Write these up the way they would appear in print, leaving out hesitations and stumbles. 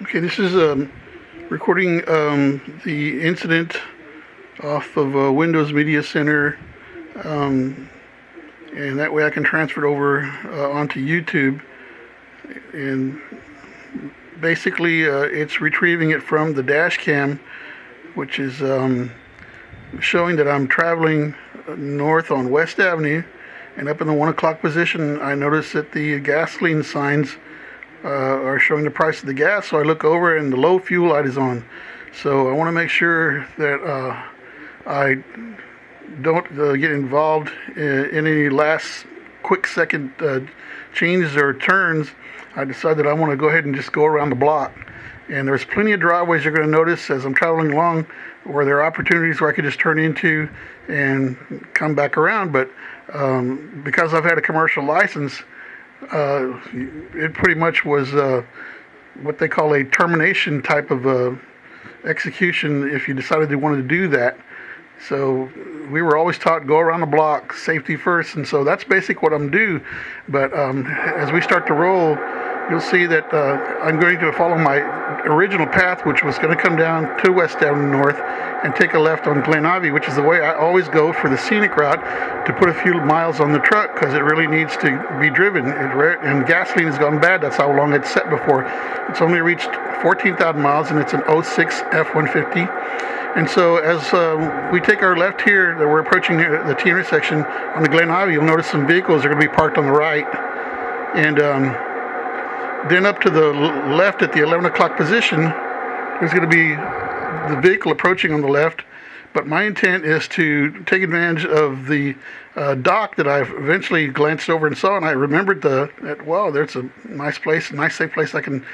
Okay, this is recording the incident off of Windows Media Center, and that way I can transfer it over onto YouTube. And basically, it's retrieving it from the dash cam, which is showing that I'm traveling north on West Avenue, and up in the 1 o'clock position, I notice that the gasoline signs are showing the price of the gas. So I look over and the low fuel light is on. So I want to make sure that I don't get involved in any last quick second changes or turns. I decided that I want to go ahead and just go around the block. And there's plenty of driveways you're going to notice as I'm traveling along where there are opportunities where I could just turn into and come back around. But because I've had a commercial license, it pretty much was what they call a termination type of execution if you decided you wanted to do that. So we were always taught go around the block, safety first, and so that's basically what I'm doing. But as we start to roll, you'll see that I'm going to follow my original path, which was going to come down to West Avenue North and take a left on Glen, which is the way I always go for the scenic route, to put a few miles on the truck because it really needs to be driven. And gasoline has gone bad. That's how long it's set before. It's only reached 14,000 miles, and it's an '06 F-150. And so as we take our left here, that we're approaching the T intersection on the Glen, you'll notice some vehicles are going to be parked on the right. And then up to the left at the 11 o'clock position, there's going to be the vehicle approaching on the left. But my intent is to take advantage of the dock that I eventually glanced over and saw, and I remembered that, wow, there's a nice place, a nice safe place I can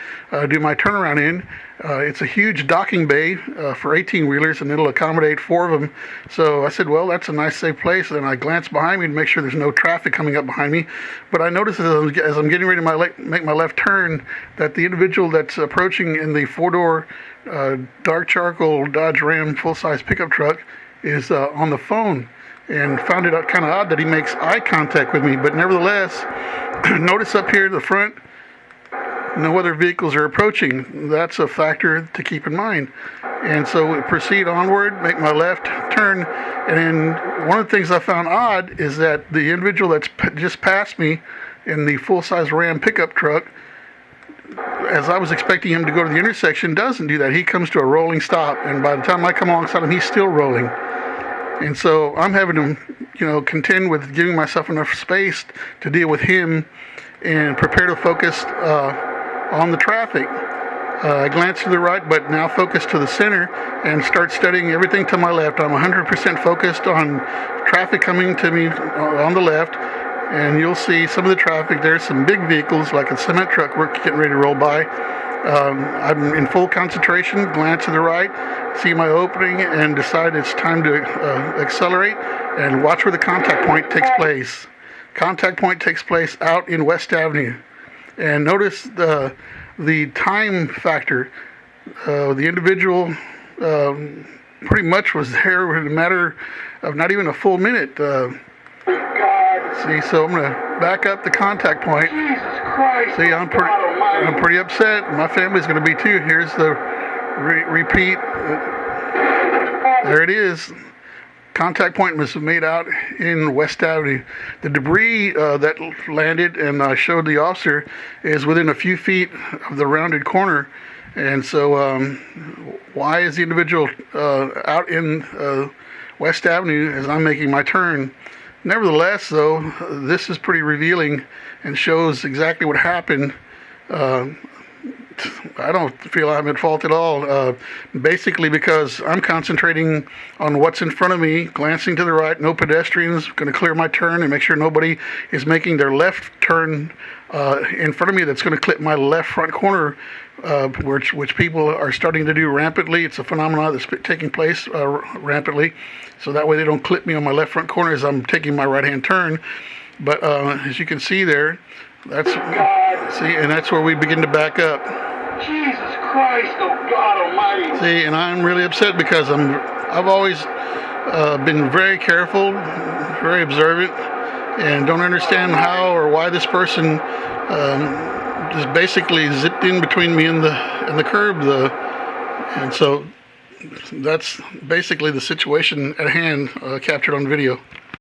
do my turnaround in. It's a huge docking bay for 18-wheelers, and it'll accommodate 4 of them. So I said, well, that's a nice safe place. And I glanced behind me to make sure there's no traffic coming up behind me. But I noticed as I'm getting ready to make my left turn that the individual that's approaching in the 4-door dark charcoal Dodge Ram full-size pickup truck is on the phone, and found it kind of odd that he makes eye contact with me. But nevertheless, notice up here at the front, no other vehicles are approaching. That's a factor to keep in mind. And so we proceed onward, make my left turn, and then one of the things I found odd is that the individual that's just passed me in the full-size Ram pickup truck, as I was expecting him to go to the intersection, doesn't do that. He comes to a rolling stop, and by the time I come alongside him, he's still rolling. And so I'm having to, contend with giving myself enough space to deal with him and prepare to focus on the traffic. I glance to the right, but now focus to the center and start studying everything to my left. I'm 100% focused on traffic coming to me on the left. And you'll see some of the traffic. There's some big vehicles like a cement truck we're getting ready to roll by. I'm in full concentration, glance to the right, see my opening, and decide it's time to accelerate and watch where the contact point takes place. Contact point takes place out in West Avenue. And notice the time factor. The individual pretty much was there in a matter of not even a full minute. See, so I'm going to back up the contact point. Jesus Christ. See, I'm pretty upset. My family's going to be too. Here's the repeat. There it is. Contact point was made out in West Avenue. The debris that landed and I showed the officer is within a few feet of the rounded corner. And so why is the individual out in West Avenue as I'm making my turn? Nevertheless, though, this is pretty revealing and shows exactly what happened. I don't feel I'm at fault at all, basically because I'm concentrating on what's in front of me, glancing to the right, no pedestrians, going to clear my turn and make sure nobody is making their left turn in front of me that's going to clip my left front corner, which people are starting to do rampantly. It's a phenomenon that's taking place rampantly, so that way they don't clip me on my left front corner as I'm taking my right-hand turn. But as you can see there, that's where we begin to back up. Jesus Christ, oh God Almighty. See, and I'm really upset because I've always been very careful, very observant, and don't understand how or why this person just basically zipped in between me and the and the curb. And so that's basically the situation at hand, captured on video.